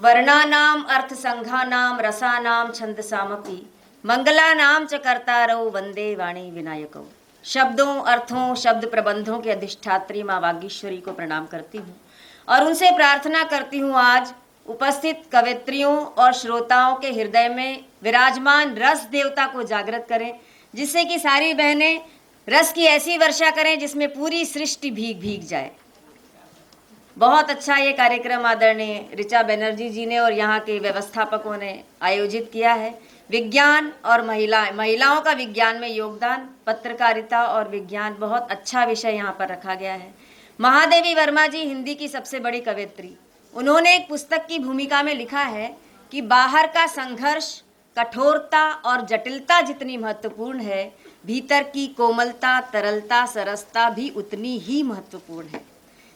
वर्णानाम अर्थ संघानाम रसानाम छंदसामपि मंगलानाम च कर्तारौ वंदे वाणी विनायकौ। शब्दों, अर्थों, शब्द प्रबंधों के अधिष्ठात्री माँ वागीश्वरी को प्रणाम करती हूँ और उनसे प्रार्थना करती हूँ आज उपस्थित कवित्रियों और श्रोताओं के हृदय में विराजमान रस देवता को जागृत करें, जिससे कि सारी बहनें रस की ऐसी वर्षा करें जिसमें पूरी सृष्टि भीग भीग जाए। बहुत अच्छा ये कार्यक्रम आदरणीय ऋचा बनर्जी जी ने और यहाँ के व्यवस्थापकों ने आयोजित किया है। विज्ञान और महिलाओं का विज्ञान में योगदान, पत्रकारिता और विज्ञान, बहुत अच्छा विषय यहाँ पर रखा गया है। महादेवी वर्मा जी हिंदी की सबसे बड़ी कवयित्री, उन्होंने एक पुस्तक की भूमिका में लिखा है कि बाहर का संघर्ष, कठोरता और जटिलता जितनी महत्वपूर्ण है, भीतर की कोमलता, तरलता, सरसता भी उतनी ही महत्वपूर्ण है।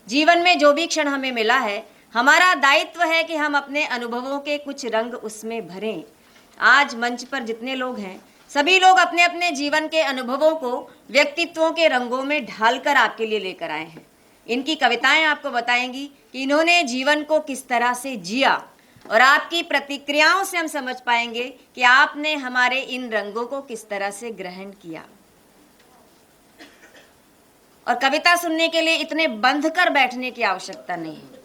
जीवन में जो भी क्षण हमें मिला है, हमारा दायित्व है कि हम अपने अनुभवों के कुछ रंग उसमें भरें। आज मंच पर जितने लोग हैं, सभी लोग अपने अपने जीवन के अनुभवों को व्यक्तित्वों के रंगों में ढालकर आपके लिए लेकर आए हैं। इनकी कविताएं आपको बताएंगी कि इन्होंने जीवन को किस तरह से जिया, और आपकी प्रतिक्रियाओं से हम समझ पाएंगे कि आपने हमारे इन रंगों को किस तरह से ग्रहण किया। और कविता सुनने के लिए इतने बंध कर बैठने की आवश्यकता नहीं है,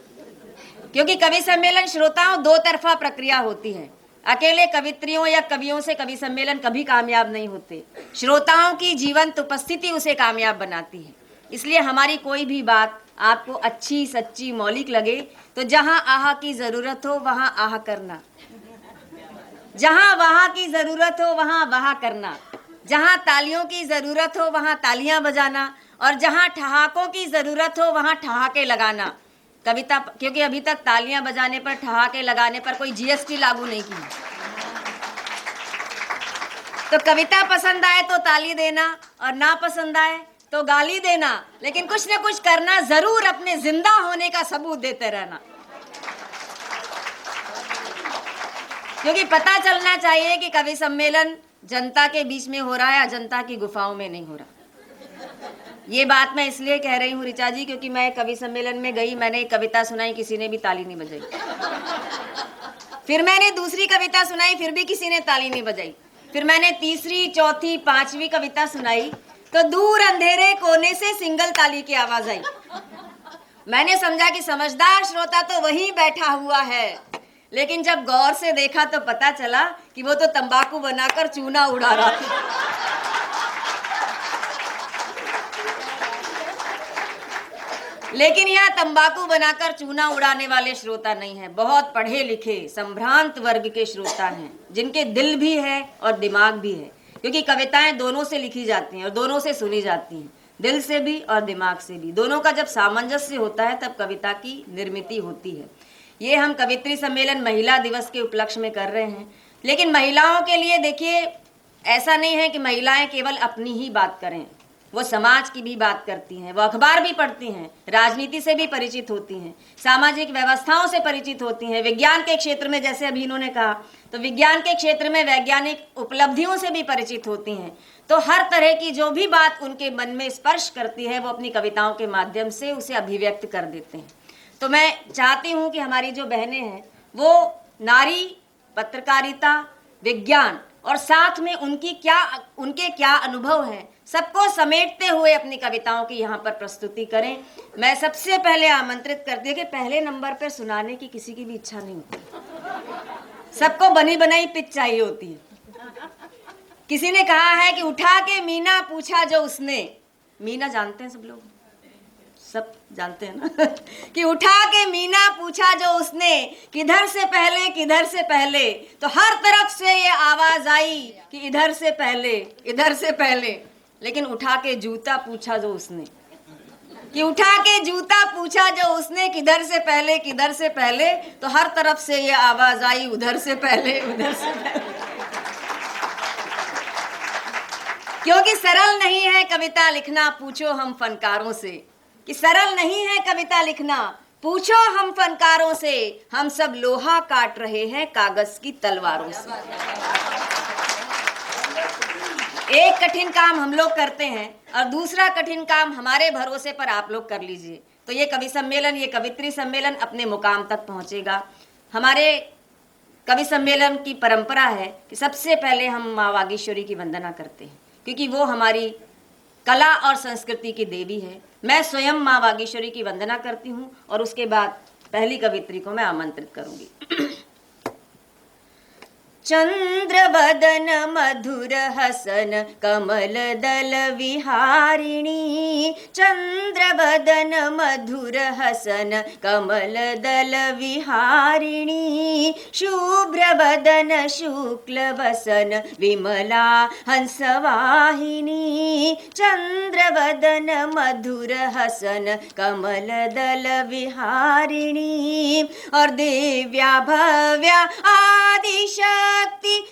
क्योंकि कवि सम्मेलन श्रोताओं दो तरफा प्रक्रिया होती है। अकेले कवित्रियों या कवियों से कवि सम्मेलन कभी कामयाब नहीं होते। श्रोताओं की जीवंत उपस्थिति उसे कामयाब बनाती है। इसलिए हमारी कोई भी बात आपको अच्छी, सच्ची, मौलिक लगे तो जहां आहा की जरूरत हो वहां आहा करना, जहां वहां की जरूरत हो वहां वाह करना, जहां तालियों की जरूरत हो वहां तालियां बजाना, और जहां ठहाकों की जरूरत हो वहां ठहाके लगाना। कविता, क्योंकि अभी तक तालियां बजाने पर, ठहाके लगाने पर कोई जीएसटी लागू नहीं की। तो कविता पसंद आए तो ताली देना और ना पसंद आए तो गाली देना, लेकिन कुछ न कुछ करना जरूर, अपने जिंदा होने का सबूत देते रहना। क्योंकि पता चलना चाहिए कि कवि सम्मेलन जनता के बीच में हो रहा है या जनता की गुफाओं में नहीं हो रहा। ये बात मैं इसलिए कह रही हूँ ऋचा जी, क्योंकि मैं कवि सम्मेलन में गई, मैंने एक कविता सुनाई, किसी ने भी ताली नहीं बजाई। फिर मैंने दूसरी कविता सुनाई, फिर भी किसी ने ताली नहीं बजाई। फिर मैंने तीसरी, चौथी, पांचवी कविता सुनाई तो दूर अंधेरे कोने से सिंगल ताली की आवाज आई। मैंने समझा कि समझदार श्रोता तो वहीं बैठा हुआ है, लेकिन जब गौर से देखा तो पता चला कि वो तो तंबाकू बनाकर चूना उड़ा रहा था। लेकिन यहाँ तंबाकू बनाकर चूना उड़ाने वाले श्रोता नहीं है, बहुत पढ़े लिखे संभ्रांत वर्ग के श्रोता हैं, जिनके दिल भी है और दिमाग भी है। क्योंकि कविताएं दोनों से लिखी जाती हैं और दोनों से सुनी जाती हैं, दिल से भी और दिमाग से भी। दोनों का जब सामंजस्य होता है तब कविता की निर्मिति होती है। ये हम कवित्री सम्मेलन महिला दिवस के उपलक्ष्य में कर रहे हैं, लेकिन महिलाओं के लिए देखिए, ऐसा नहीं है कि महिलाएं केवल अपनी ही बात करें, वो समाज की भी बात करती हैं, वो अखबार भी पढ़ती हैं, राजनीति से भी परिचित होती हैं, सामाजिक व्यवस्थाओं से परिचित होती हैं, विज्ञान के क्षेत्र में, जैसे अभी इन्होंने कहा, तो विज्ञान के क्षेत्र में वैज्ञानिक उपलब्धियों से भी परिचित होती हैं। तो हर तरह की जो भी बात उनके मन में स्पर्श करती है, वो अपनी कविताओं के माध्यम से उसे अभिव्यक्त कर देते हैं। तो मैं चाहती हूँ कि हमारी जो बहनें हैं वो नारी, पत्रकारिता, विज्ञान और साथ में उनके क्या अनुभव हैं, सबको समेटते हुए अपनी कविताओं की यहाँ पर प्रस्तुति करें। मैं सबसे पहले आमंत्रित करती हूँ कि पहले नंबर पर सुनाने की किसी की भी इच्छा नहीं होती, सबको बनी बनाई पिच चाहिए होती है। किसी ने कहा है कि उठा के मीना पूछा जो उसने, मीना जानते हैं सब लोग, सब जानते हैं ना कि उठा के मीना पूछा जो उसने, किधर से पहले, किधर से पहले, तो हर तरफ से ये आवाज आई कि इधर से पहले, इधर से पहले। लेकिन उठा के जूता पूछा जो उसने, कि उठा के जूता पूछा जो उसने, किधर से पहले, किधर से पहले, तो हर तरफ से ये आवाज आई उधर से पहले, उधर से पहले। क्योंकि सरल नहीं है कविता लिखना, पूछो हम फनकारों से, कि सरल नहीं है कविता लिखना, पूछो हम फनकारों से, हम सब लोहा काट रहे हैं कागज की तलवारों से। एक कठिन काम हम लोग करते हैं और दूसरा कठिन काम हमारे भरोसे पर आप लोग कर लीजिए, तो ये कवि सम्मेलन, ये कवित्री सम्मेलन अपने मुकाम तक पहुंचेगा। हमारे कवि सम्मेलन की परंपरा है कि सबसे पहले हम माँ वागीश्वरी की वंदना करते हैं, क्योंकि वो हमारी कला और संस्कृति की देवी है। मैं स्वयं माँ वागीश्वरी की वंदना करती हूँ और उसके बाद पहली कवित्री को मैं आमंत्रित करूंगी। चंद्रवदन मधुर हसन कमल दल विहारिणी, चंद्रवदन मधुर हसन कमल दल विहारिणी, शुभ्रवदन शुक्ल वसन विमला हंसवाहिनी, चंद्रवदन मधुर हसन कमल दल विहारिणी। और दिव्या भव्या आदिशक्ति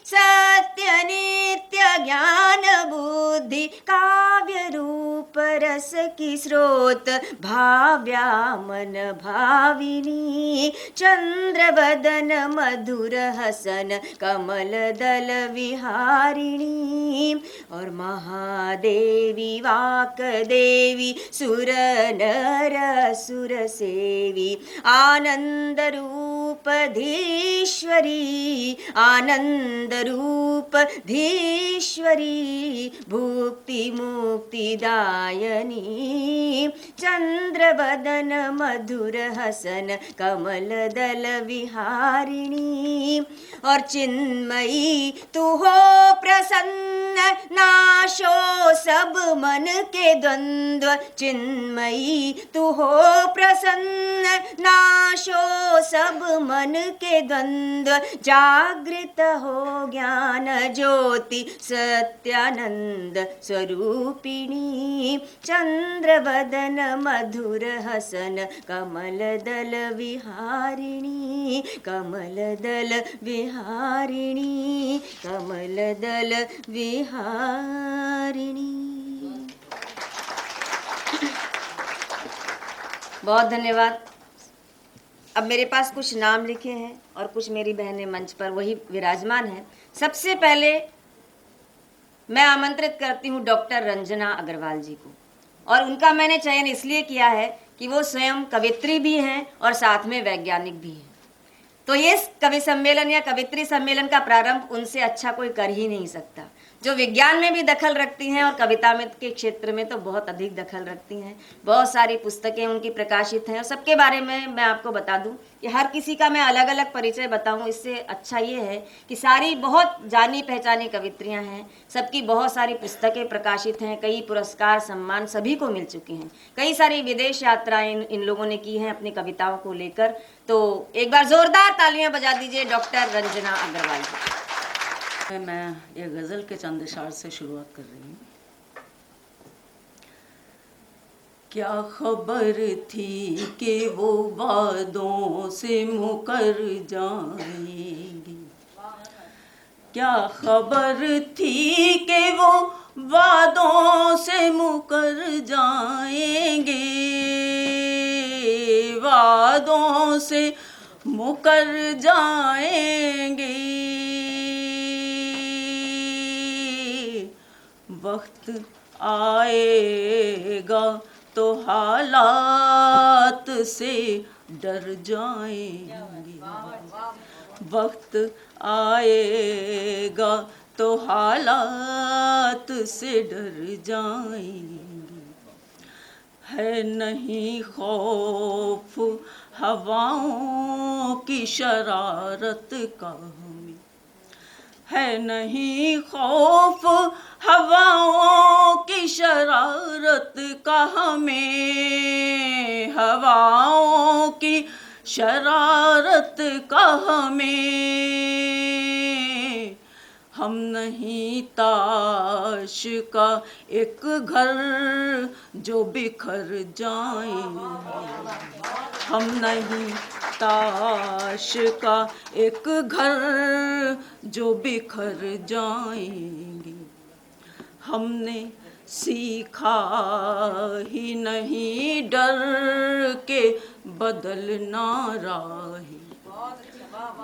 सत्य नित्य ज्ञान बुद्धि काव्य रूप रस की स्रोत भाव्या मन भाविनी, चंद्रवदन मधुर हसन कमल दल विहारिणी। और महादेवी वाक देवी सुर नर सुर सेवी, आनंद रूप धीश्वरी, आनंद रूप धीश्वरी, भुक्ति मुक्ति दायनी, चंद्रवदन मधुर हसन कमल दल विहारिणी। और चिन्मयी तू हो प्रसन्न, नाशो सब मन के द्वंद्व, चिन्मयी तू हो प्रसन्न, नाशो सब मन के द्वंद्व, जागृत हो ज्ञान ज्योति सत्यानंद स्वरूपिणी, चंद्रवदन मधुर हसन कमल दल विहारिणी, कमल दल विहारिणी, कमल दल विहारिणी। बहुत धन्यवाद। अब मेरे पास कुछ नाम लिखे हैं और कुछ मेरी बहनें मंच पर वही विराजमान हैं। सबसे पहले मैं आमंत्रित करती हूँ डॉक्टर रंजना अग्रवाल जी को, और उनका मैंने चयन इसलिए किया है कि वो स्वयं कवित्री भी हैं और साथ में वैज्ञानिक भी हैं। तो ये कवि सम्मेलन या कवित्री सम्मेलन का प्रारंभ उनसे अच्छा कोई कर ही नहीं सकता, जो विज्ञान में भी दखल रखती हैं और कविता में के क्षेत्र में तो बहुत अधिक दखल रखती हैं। बहुत सारी पुस्तकें उनकी प्रकाशित हैं और सबके बारे में मैं आपको बता दूं कि हर किसी का मैं अलग अलग परिचय बताऊं, इससे अच्छा ये है कि सारी बहुत जानी पहचानी कवित्रियां हैं, सबकी बहुत सारी पुस्तकें प्रकाशित हैं, कई पुरस्कार सम्मान सभी को मिल चुके हैं, कई सारी विदेश यात्राएं इन लोगों ने की हैं अपनी कविताओं को लेकर। तो एक बार जोरदार तालियां बजा दीजिए डॉक्टर रंजना अग्रवाल जी। मैं ये गज़ल के चंद इशार से शुरुआत कर रही हूँ। क्या खबर थी कि वो वादों से मुकर जाएंगी, क्या खबर थी कि वो वादों से मुकर जाएंगे, वादों से मुकर जाएंगे। वक्त आएगा तो हालात से डर जाएंगे, वक्त आएगा तो हालात से डर जाएंगे। है नहीं खौफ हवाओं की शरारत का हमें, है नहीं खौफ हवाओं की शरारत का हमें, हवाओं की शरारत का हमें। हम नहीं ताश का एक घर जो बिखर जाएंगे, हम नहीं ताश का एक घर जो बिखर जाएंगे। हमने सीखा ही नहीं डर के बदलना राहें,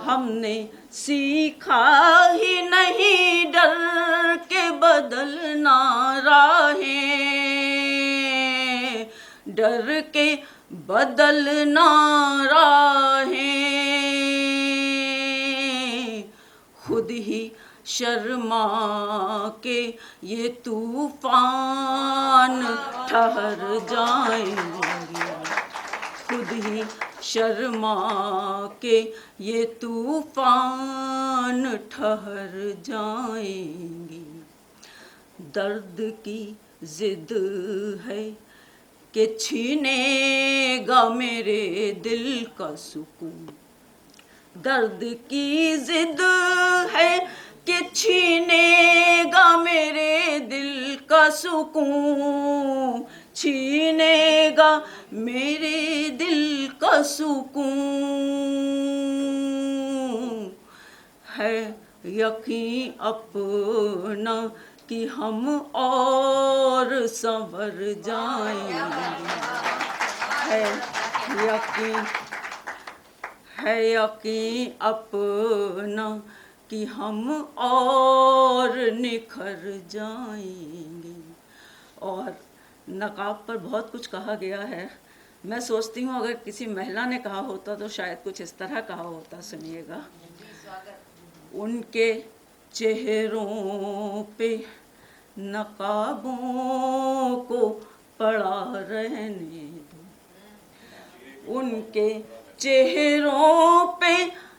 हमने सीखा ही नहीं डर के बदलना राहें, डर के बदलना राहें। शर्मा के ये तूफान ठहर जाएंगे, खुद ही शर्मा के ये तूफान ठहर जाएंगे। दर्द की जिद है कि छीनेगा मेरे दिल का सुकून, दर्द की जिद है कि छीनेगा मेरे दिल का सुकून, छीनेगा मेरे दिल का सुकून। है यकीन अपना कि हम और संवर जाएंगे, है यकीन अपना कि हम और निखर जाएंगे। और नकाब पर बहुत कुछ कहा गया है। मैं सोचती हूँ अगर किसी महिला ने कहा होता तो शायद कुछ इस तरह कहा होता, सुनिएगा। उनके चेहरों पे नकाबों को पड़ा रहने दो, उनके चेहरों पे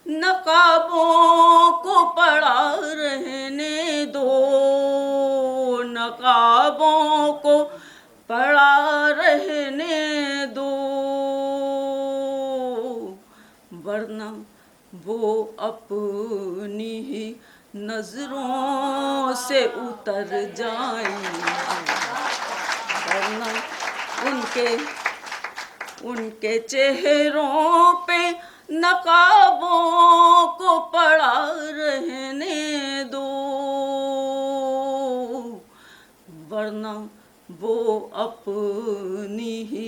नकाबों को पड़ा रहने दो, नकाबों को पड़ा रहने दो, वरना वो अपनी ही नजरों से उतर जाएंगे, वरना उनके चेहरों पे नकाबों को पड़ा रहने दो, वरना वो अपनी ही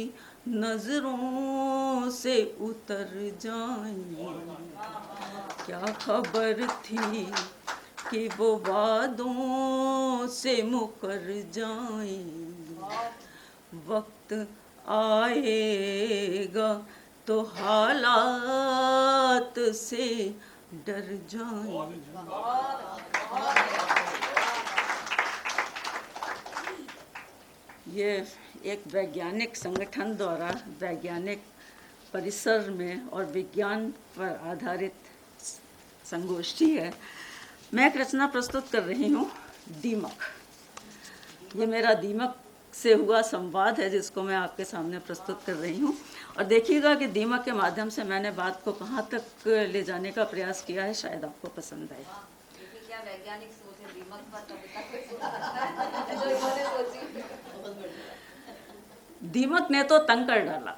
नजरों से उतर जाएंगे। क्या खबर थी कि वो वादों से मुकर जाएंगे, वक्त आएगा तो हालात से डर जाएंगे। ये एक वैज्ञानिक संगठन द्वारा वैज्ञानिक परिसर में और विज्ञान पर आधारित संगोष्ठी है। मैं एक रचना प्रस्तुत कर रही हूँ, दीमक। ये मेरा दीमक से हुआ संवाद है जिसको मैं आपके सामने प्रस्तुत कर रही हूँ। और देखिएगा कि दीमक के माध्यम से मैंने बात को कहाँ तक ले जाने का प्रयास किया है, शायद आपको पसंद आए। क्या वैज्ञानिक सोच है दीमक पर, दीमक ने तो तंग कर डाला,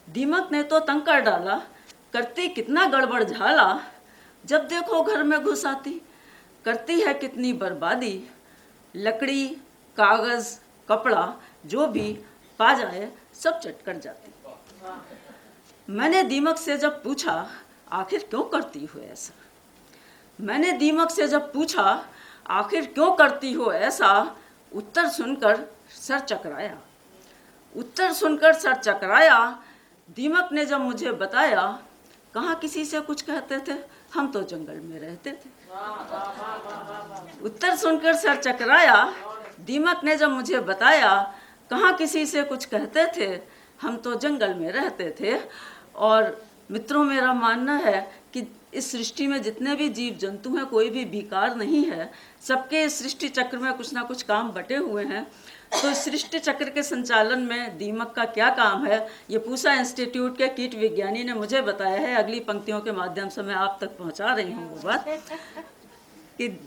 दीमक ने तो तंग कर डाला, करती कितना गड़बड़ झाला, जब देखो घर में घुस आती, करती है कितनी बर्बादी, लकड़ी कागज कपड़ा जो भी पा जाए सब चट कर जाती। मैंने दीमक से जब पूछा आखिर क्यों करती हो ऐसा, मैंने दीमक से जब पूछा आखिर क्यों करती हो ऐसा, उत्तर सुनकर सर चकराया, उत्तर सुनकर सर चकराया। दीमक ने जब मुझे बताया, कहाँ किसी से कुछ कहते थे, हम तो जंगल में रहते थे। उत्तर सुनकर सर चकराया। दीमक ने जब मुझे बताया, कहाँ किसी से कुछ कहते थे, हम तो जंगल में रहते थे। और मित्रों, मेरा मानना है कि इस सृष्टि में जितने भी जीव जंतु हैं, कोई भी बेकार नहीं है, सबके इस सृष्टि चक्र में कुछ ना कुछ काम बटे हुए हैं। तो इस सृष्टि चक्र के संचालन में दीमक का क्या काम है, ये पूसा इंस्टीट्यूट के कीट विज्ञानी ने मुझे बताया है। अगली पंक्तियों के माध्यम से मैं आप तक पहुंचा रही हूँ वो बात कि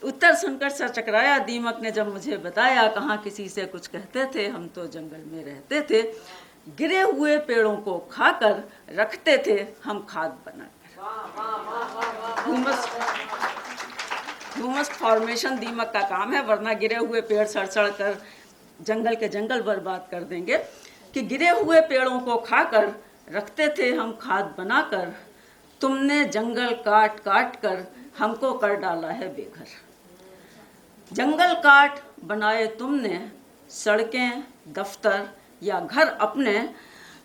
उत्तर सुनकर सर चकराया। दीमक ने जब मुझे बताया, कहाँ किसी से कुछ कहते थे, हम तो जंगल में रहते थे, गिरे हुए पेड़ों को खाकर रखते थे हम खाद बनाकर। ह्यूमस फॉर्मेशन दीमक का काम है, वरना गिरे हुए पेड़ सड़ कर जंगल के जंगल बर्बाद कर देंगे। कि गिरे हुए पेड़ों को खाकर रखते थे हम खाद बनाकर, तुमने जंगल काट काट कर हमको कर डाला है बेघर। जंगल काट बनाए तुमने सड़कें दफ्तर या घर अपने,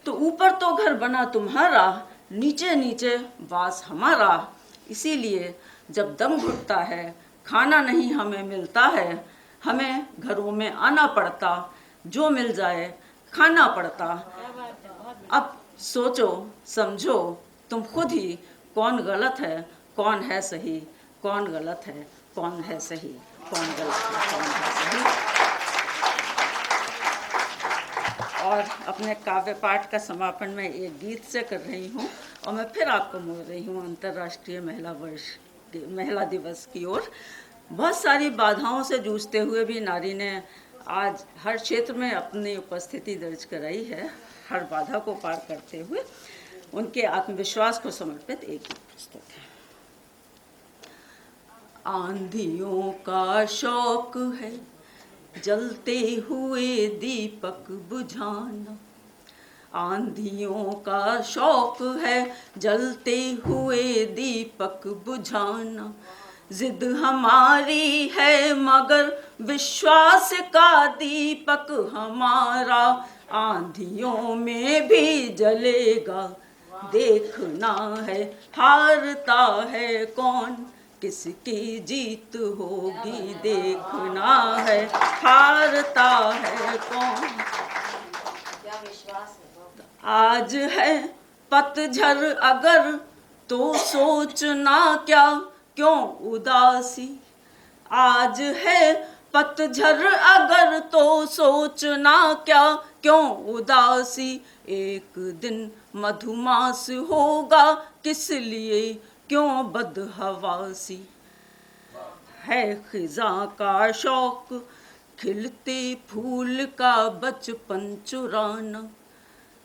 तो ऊपर तो घर बना तुम्हारा, नीचे नीचे वास हमारा। इसीलिए जब दम घुटता है, खाना नहीं हमें मिलता है, हमें घरों में आना पड़ता, जो मिल जाए खाना पड़ता। अब सोचो समझो तुम खुद ही, कौन गलत है कौन है सही, कौन गलत है कौन है सही, कौन गलत है कौन है सही। और अपने काव्य पाठ का समापन मैं एक गीत से कर रही हूँ, और मैं फिर आपको मोड़ रही हूँ अंतर्राष्ट्रीय महिला दिवस की ओर। बहुत सारी बाधाओं से जूझते हुए भी नारी ने आज हर क्षेत्र में अपनी उपस्थिति दर्ज कराई है। हर बाधा को पार करते हुए उनके आत्मविश्वास को समर्पित एक गीत पुस्तक है। आंधियों का शौक है जलते हुए दीपक बुझाना, आंधियों का शौक है जलते हुए दीपक बुझाना, जिद हमारी है मगर विश्वास का दीपक हमारा, आंधियों में भी जलेगा देखना है, हारता है कौन किसकी जीत होगी देखना है, हारता है कौन। आज है पतझड़ अगर तो सोचना क्या क्यों उदासी, आज है पतझड़ अगर तो सोचना क्या क्यों उदासी, एक दिन मधुमास होगा किस लिए क्यों बदहवासी, है खिज़ां का शौक खिलते फूल का बचपन चुराना,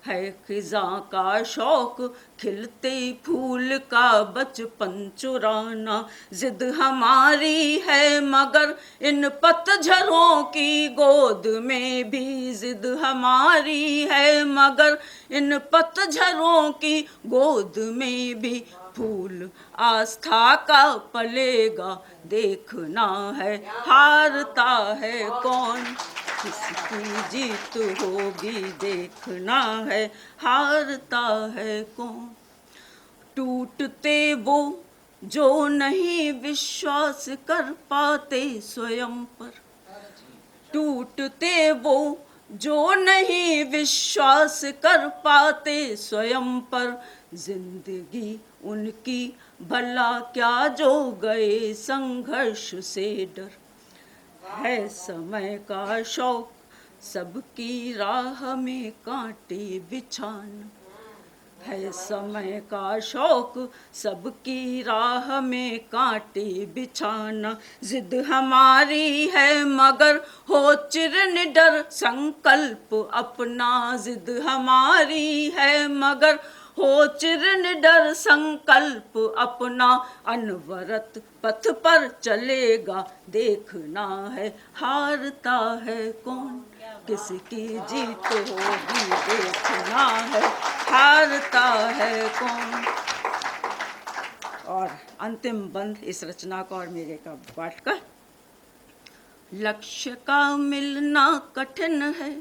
है खिज़ां का शौक खिलते फूल का बचपन चुराना, जिद हमारी है मगर इन पतझड़ों की गोद में भी, जिद हमारी है मगर इन पतझड़ों की गोद में भी, फूल आस्था का पलेगा देखना है, हारता है कौन किसकी जीत होगी देखना है, हारता है कौन। टूटते वो जो नहीं विश्वास कर पाते स्वयं पर, टूटते वो जो नहीं विश्वास कर पाते स्वयं पर, जिंदगी उनकी भला क्या जो गए संघर्ष से डर, है समय का शौक सबकी राह में कांटे बिछाना, है समय का शौक सबकी राह में कांटे बिछाना, जिद हमारी है मगर हो चिरनिडर संकल्प अपना, जिद हमारी है मगर हो चिरनिडर संकल्प अपना, अनवरत पथ पर चलेगा देखना है, हारता है कौन किसकी जीत होगी देखना है, हारता है कौन। और अंतिम बंद इस रचना का और मेरे का पाठ का। लक्ष्य का मिलना कठिन है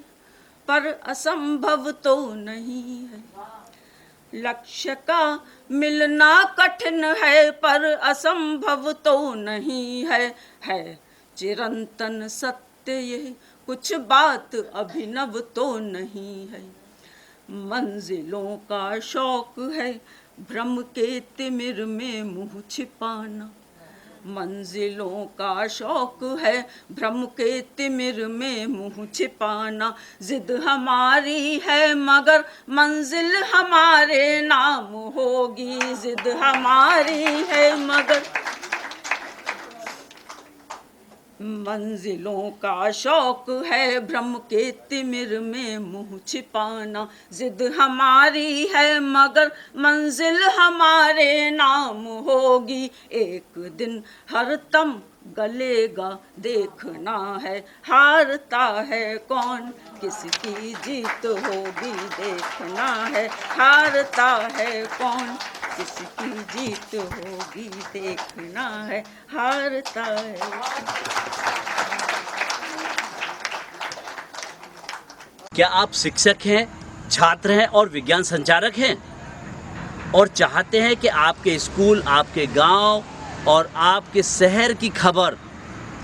पर असंभव तो नहीं है, लक्ष्य का मिलना कठिन है पर असंभव तो नहीं है चिरंतन सत्य ये कुछ बात अभिनव तो नहीं है, मंजिलों का शौक है भ्रम के तिमिर में मुँह छिपाना, मंजिलों का शौक है भ्रम के तिमिर में मुँह छिपाना, जिद हमारी है मगर मंजिल हमारे नाम होगी, जिद हमारी है मगर मंजिलों का शौक है भ्रम के तिमिर में मुँह छिपाना, जिद हमारी है मगर मंजिल हमारे नाम होगी, एक दिन हर दम गलेगा देखना है, हारता है कौन किसकी जीत होगी देखना है, हारता है कौन किसकी जीत होगी देखना है, हारता है। क्या आप शिक्षक हैं, छात्र हैं और विज्ञान संचारक हैं और चाहते हैं कि आपके स्कूल, आपके गांव और आपके शहर की खबर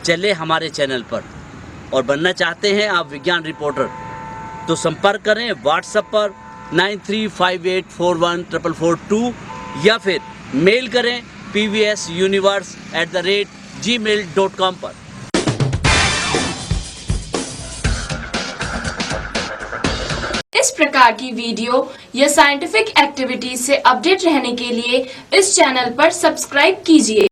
चले हमारे चैनल पर और बनना चाहते हैं आप विज्ञान रिपोर्टर तो संपर्क करें व्हाट्सएप पर 9358414442 या फिर मेल करें pvsuniverse@gmail.com पर। इस प्रकार की वीडियो या साइंटिफिक एक्टिविटीज से अपडेट रहने के लिए इस चैनल पर सब्सक्राइब कीजिए।